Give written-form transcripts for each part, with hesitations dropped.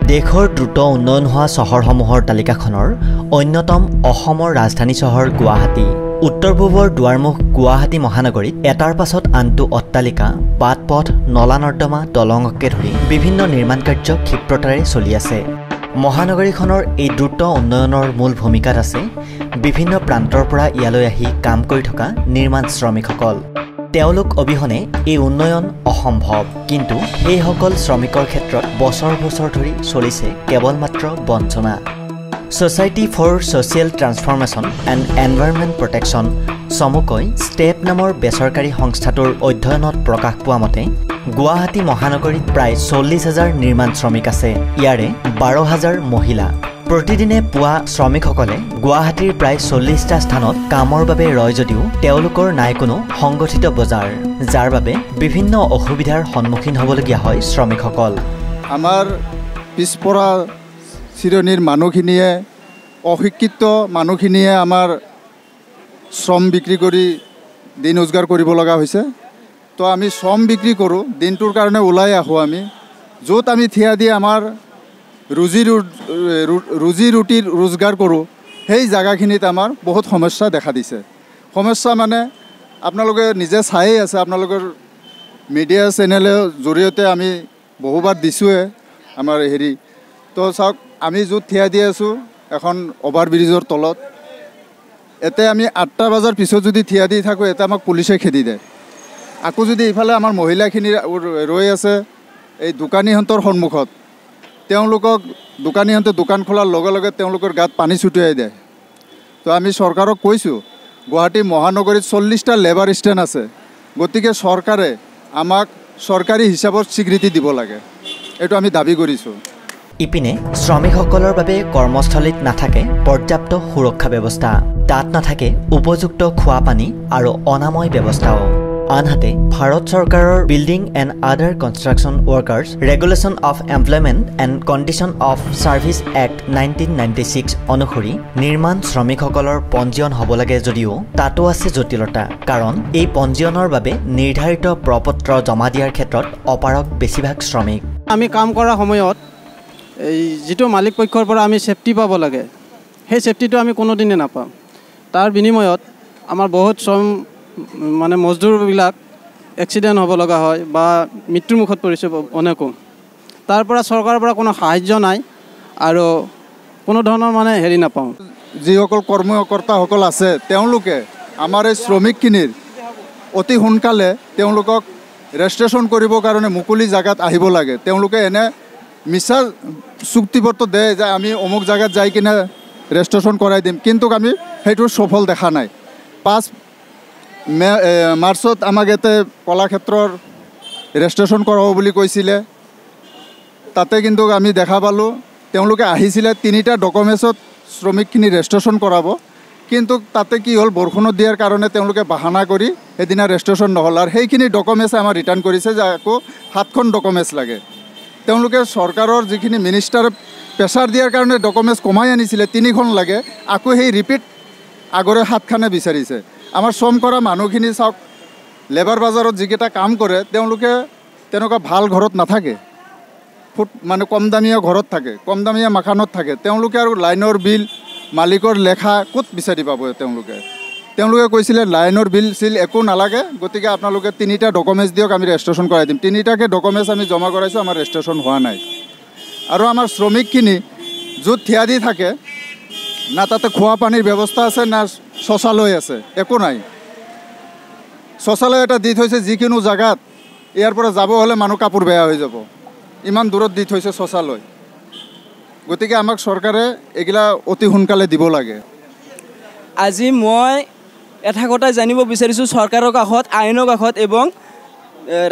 দেশৰ দ্ৰুত উন্নয়ন হোৱা চহৰসমূহৰ তালিকাখনৰ অন্যতম অসমৰ ৰাজধানী চহৰ গুৱাহাটী। উত্তৰ-পূবৰ দুৱাৰমুখ গুৱাহাটী মহানগৰীত এটাৰ পাছত আনটো অট্টালিকা, বাট-পথ, নলা-নৰ্দমা, দলঙকে ধৰি বিভিন্ন নিৰ্মাণ কাৰ্য ক্ষিপ্ৰতাৰে চলি আছে। মহানগৰীখনৰ এই দ্ৰুত উন্নয়নৰ মূল ভূমিকাত আছে বিভিন্ন প্ৰান্তৰ পৰা ইয়ালৈ আহি কাম কৰি থকা নিৰ্মাণ শ্ৰমিকসকল। তেওঁলোক অবিহনে এই উন্নয়ন অসম্ভৱ, কিন্তু এইসকল শ্ৰমিকৰ ক্ষেত্ৰত বছৰ বছৰ ধৰি চলিছে কেৱল মাত্ৰ বঞ্চনা। Society for social transformation and environment protection চমুকৈ ষ্টেপ নামৰ বেচৰকাৰী সংস্থাটোৰ অধ্যয়নত প্ৰকাশ পোৱা মতে গুৱাহাটী মহানগৰীত প্ৰায় 40,000 নিৰ্মাণ শ্ৰমিক আছে। ইয়াৰে 12,000 মহিলা। প্ৰতিদিনে পুৱা শ্ৰমিকসকলে গুৱাহাটীৰ প্ৰায় 40টা স্থানত কামৰ বাবে ৰয় যদিও তেওঁলোকৰ নাই কোনো সংগঠিত বজাৰ, যাৰ বাবে বিভিন্ন অসুবিধাৰ সন্মুখীন হ'বলগীয়া হয় শ্ৰমিকসকল। আমাৰ পিছপৰা শ্ৰেণীৰ মানুহখিনিয়ে, অশিক্ষিত মানুহখিনিয়ে আমাৰ শ্ৰম বিক্ৰী কৰি দিন ৰোজগাৰ কৰিব লগা হৈছে। তো আমি শ্ৰম বিক্ৰী কৰোঁ, দিনটোৰ কাৰণে ওলাই আহোঁ আমি, য'ত আমি থিয়া দি আমাৰ ৰুজি ৰুটিৰ ৰোজগাৰ কৰোঁ, সেই জেগাখিনিত আমাৰ বহুত সমস্যা দেখা দিছে। সমস্যা মানে আপোনালোকে নিজে চায়েই আছে, আপোনালোকৰ মিডিয়া চেনেলৰ জৰিয়তে আমি বহুবাৰ দিছোঁৱে আমাৰ তো চাওক, আমি য'ত থিয়া দি আছোঁ এখন অভাৰব্ৰিজৰ তলত, এতে আমি 8টা বজাৰ পিছত যদি থিয়া দি থাকোঁ, এতে আমাক পুলিচে খেদি দিয়ে। আকৌ যদি ইফালে আমাৰ মহিলাখিনি ৰৈ আছে এই দোকানীহঁতৰ সন্মুখত, তেওঁলোকক দোকানীহঁতে দোকান খোলাৰ লগে লগে তেওঁলোকৰ গাত পানী ছটিয়াই দিয়ে। তো আমি চৰকাৰক কৈছোঁ, গুৱাহাটী মহানগৰীত 40টা লেবাৰ ষ্টেণ্ড আছে, গতিকে চৰকাৰে আমাক চৰকাৰী হিচাপত স্বীকৃতি দিব লাগে, এইটো আমি দাবী কৰিছোঁ। ইপিনে শ্ৰমিকসকলৰ বাবে কৰ্মস্থলীত নাথাকে পৰ্যাপ্ত সুৰক্ষা ব্যৱস্থা, তাত নাথাকে উপযুক্ত খোৱা পানী আৰু অনাময় ব্যৱস্থাও। আনহাতে ভাৰত চৰকাৰৰ building and other construction workers regulation of employment and condition of service act 1996 অনুসৰি নিৰ্মাণ শ্ৰমিকসকলৰ পঞ্জীয়ন হ'ব লাগে যদিও তাতো আছে জটিলতা, কাৰণ এই পঞ্জীয়নৰ বাবে নিৰ্ধাৰিত প্ৰপত্ৰ জমা দিয়াৰ ক্ষেত্ৰত অপাৰগ বেছিভাগ শ্ৰমিক। আমি কাম কৰাৰ সময়ত এই যিটো মালিক পক্ষৰ পৰা আমি ছেফটি পাব লাগে, সেই ছেফটিটো আমি কোনোদিনে নাপাওঁ। তাৰ বিনিময়ত আমাৰ বহুত মজদুৰবিলাক এক্সিডেণ্ট হ'ব লগা হয় বা মৃত্যুমুখত পৰিছে অনেকো। তাৰ পৰা চৰকাৰৰ পৰা কোনো সাহায্য নাই আৰু কোনো ধৰণৰ নাপাওঁ। যিসকল কৰ্মকৰ্তাসকল আছে, তেওঁলোকে আমাৰ এই শ্ৰমিকখিনিৰ অতি সোনকালে তেওঁলোকক ৰেজিষ্ট্ৰেশ্যন কৰিবৰ কাৰণে মুকলি জেগাত আহিব লাগে। তেওঁলোকে এনে মিছা চুক্তিপত্ৰ দিয়ে যে আমি অমুক জেগাত যাই কিনে ৰেজিষ্ট্ৰেশ্যন কৰাই দিম, কিন্তু আমি সেইটো সফল দেখা নাই। 5 মাৰ্চত আমাক ইয়াতে কলাক্ষেত্ৰৰ ৰেজিষ্ট্ৰেশ্যন কৰাব বুলি কৈছিলে, তাতে কিন্তু আমি দেখা পালোঁ তেওঁলোকে আহিছিলে 3টা ডকুমেণ্টছত শ্ৰমিকখিনি ৰেজিষ্ট্ৰেশ্যন কৰাব, কিন্তু তাতে কি হ'ল, বৰষুণত দিয়াৰ কাৰণে তেওঁলোকে বাহানা কৰি সেইদিনা ৰেজিষ্ট্ৰেশ্যন নহ'ল, আৰু সেইখিনি ডকুমেণ্টছ আমাৰ ৰিটাৰ্ণ কৰিছে যে আকৌ 7খন ডকুমেণ্টছ লাগে। তেওঁলোকে চৰকাৰৰ যিখিনি মিনিষ্টাৰে প্ৰেছাৰ দিয়াৰ কাৰণে ডকুমেণ্টছ কমাই আনিছিলে, 3খন লাগে, আকৌ সেই ৰিপিট আগৰে 7খনে বিচাৰিছে। আমাৰ শ্ৰম কৰা মানুহখিনি চাওক, লেবাৰ বাজাৰত যিকেইটা কাম কৰে তেওঁলোকে তেনেকুৱা ভাল ঘৰত নাথাকে, কম দামীয়া ঘৰত থাকে, কম দামীয়া মাখানত থাকে। তেওঁলোকে আৰু লাইনৰ বিল, মালিকৰ লেখা ক'ত বিচাৰি পাব? তেওঁলোকে কৈছিলে লাইনৰ বিল চিল একো নালাগে, গতিকে আপোনালোকে 3টা ডকুমেণ্টছ দিয়ক, আমি ৰেজিষ্ট্ৰেশ্যন কৰাই দিম। 3টাকে ডকুমেণ্টছ আমি জমা কৰাইছোঁ, আমাৰ ৰেজিষ্ট্ৰেশ্যন হোৱা নাই। আৰু আমাৰ শ্ৰমিকখিনি য'ত থিয়া দি থাকে, না তাতে খোৱা পানীৰ ব্যৱস্থা আছে, না শৌচালয় আছে, একো নাই। শৌচালয় এটা দি থৈছে যিকোনো জেগাত, ইয়াৰ পৰা যাব হ'লে মানুহ কাপোৰ বেয়া হৈ যাব, ইমান দূৰত দি থৈছে শৌচালয়। গতিকে আমাক চৰকাৰে এইগিলা অতি সোনকালে দিব লাগে। আজি মই এটা কথা জানিব বিচাৰিছোঁ চৰকাৰৰ কাষত, আইনৰ কাষত এবং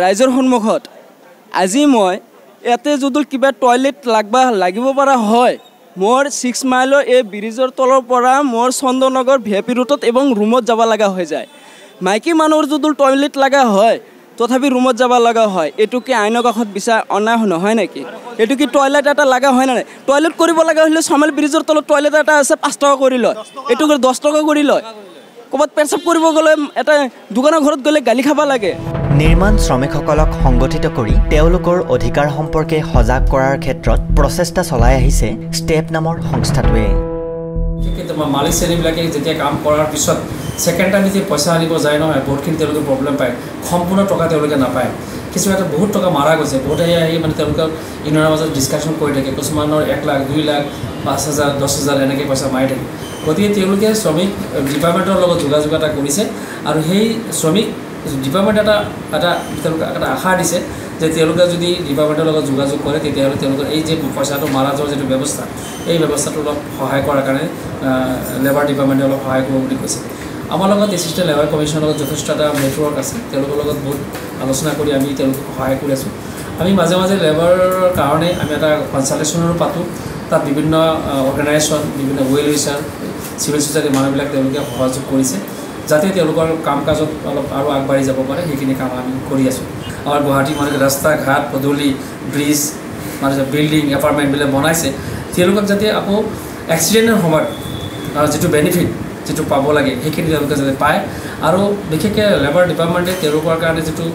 ৰাইজৰ সন্মুখত। আজি মই ইয়াতে যদি কিবা টয়লেট লাগিব পৰা হয়, মোৰ 6 মাইলৰ এই ব্ৰিজৰ তলৰ পৰা মোৰ চন্দননগৰ VIP ৰোডত এবং ৰুমত যাব লগা হৈ যায়। মাইকী মানুহৰ যদি টয়লেট লগা হয়, তথাপি ৰুমত যাব লগা হয়, এইটো কি আইনৰ কাষত বিচাৰ অন্যায় নহয় নেকি? এইটো কি টয়লেট এটা লগা হয় নে নাই? টয়লেট কৰিব লগা হ'লে চমাইল ব্ৰিজৰ তলত টয়লেট এটা আছে, 5 টকা কৰি লয়, এইটো 10 টকা কৰি লয়। ক'ৰবাত পেচাব কৰিব গ'লে এটা দোকানৰ ঘৰত গ'লে গালি খাব লাগে। নিৰ্মাণ শ্ৰমিকসকলক সংগঠিত কৰি তেওঁলোকৰ অধিকাৰ সম্পৰ্কে সজাগ কৰাৰ ক্ষেত্ৰত প্ৰচেষ্টা চলাই আহিছে ষ্টেপ নামৰ সংস্থাটোৱে। মালিক শ্ৰেণীবিলাকে যেতিয়া কাম কৰাৰ পিছত ছেকেণ্ড টাইম যেতিয়া পইচা আনিব যায় নহয়, বহুতখিনি তেওঁলোকে প্ৰব্লেম পায়, সম্পূৰ্ণ টকা তেওঁলোকে নাপায়। কিছুমানে বহুত টকা মাৰা গৈছে, বহুতে আহি মানে তেওঁলোকৰ ইনৰৰ মাজত ডিছকাশ্যন কৰি থাকে, কিছুমানৰ 1 লাখ 2 লাখ 5,000 10,000 এনেকৈ পইচা মাৰি থাকে। গতিকে তেওঁলোকে শ্ৰমিক ডিপাৰ্টমেণ্টৰ লগত যোগাযোগ এটা কৰিছে আৰু সেই শ্ৰমিক ডিপাৰ্টমেণ্ট তেওঁলোকে এটা আশা দিছে যে তেওঁলোকে যদি ডিপাৰ্টমেণ্টৰ লগত যোগাযোগ কৰে তেতিয়াহ'লে তেওঁলোকৰ এই যে পইচাটো মাৰা যোৱাৰ যিটো ব্যৱস্থা, এই ব্যৱস্থাটো অলপ সহায় কৰাৰ কাৰণে লেবাৰ ডিপাৰ্টমেণ্টে অলপ সহায় কৰিব বুলি কৈছে। আমাৰ লগত এছিষ্টেণ্ট লেবাৰ কমিশ্যনৰ লগত যথেষ্ট এটা নেটৱৰ্ক আছে, তেওঁলোকৰ লগত বহুত আলোচনা কৰি আমি তেওঁলোকক সহায় কৰি আছোঁ। আমি মাজে মাজে লেবাৰৰ কাৰণে আমি এটা কনচালটেশ্যনৰো পাতোঁ, তাত বিভিন্ন অৰ্গেনাইজেশ্যন, বিভিন্ন ৱেল উইচাৰ, চিভিল ছ'চাইটিৰ মানুহবিলাক তেওঁলোকে সহযোগ কৰিছে যাতে তেওঁলোকৰ কাম কাজত অলপ আৰু আগবাঢ়ি যাব পাৰে, সেইখিনি কাম আমি কৰি আছোঁ। আমাৰ গুৱাহাটী মানুহে ৰাস্তা ঘাট পদূলি ব্ৰিজ মানে বিল্ডিং এপাৰ্টমেণ্টবিলাক বনাইছে, তেওঁলোকক যাতে আকৌ এক্সিডেণ্টৰ সময়ত যিটো বেনিফিট যিটো পাব লাগে সেইখিনি তেওঁলোকে যাতে পায়। আৰু বিশেষকৈ লেবাৰ ডিপাৰ্টমেণ্টে তেওঁলোকৰ কাৰণে যিটো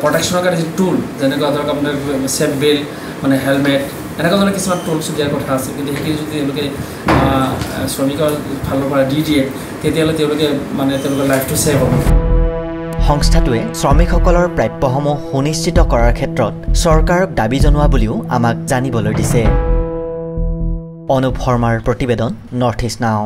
প্ৰটেকশ্যনৰ কাৰণে যিটো টুল, যেনেকুৱা ধৰক আপোনাৰ ছেফ বেল্ট মানে হেলমেট এনেকুৱা ধৰণৰ কিছুমান টুলছ দিয়াৰ কথা আছে, কিন্তু সেইখিনি যদি তেওঁলোকে শ্ৰমিকৰ ফালৰ পৰা দি দিয়ে তেতিয়াহ'লে তেওঁলোকে মানে তেওঁলোকৰ লাইফটো ছেভ হ'ব। সংস্থাটোৱে শ্ৰমিকসকলৰ প্ৰাপ্যসমূহ সুনিশ্চিত কৰাৰ ক্ষেত্ৰত চৰকাৰক দাবী জনোৱা বুলিও আমাক জানিবলৈ দিছে। অনুপ শৰ্মাৰ প্ৰতিবেদন, নৰ্থ ইষ্ট নাও।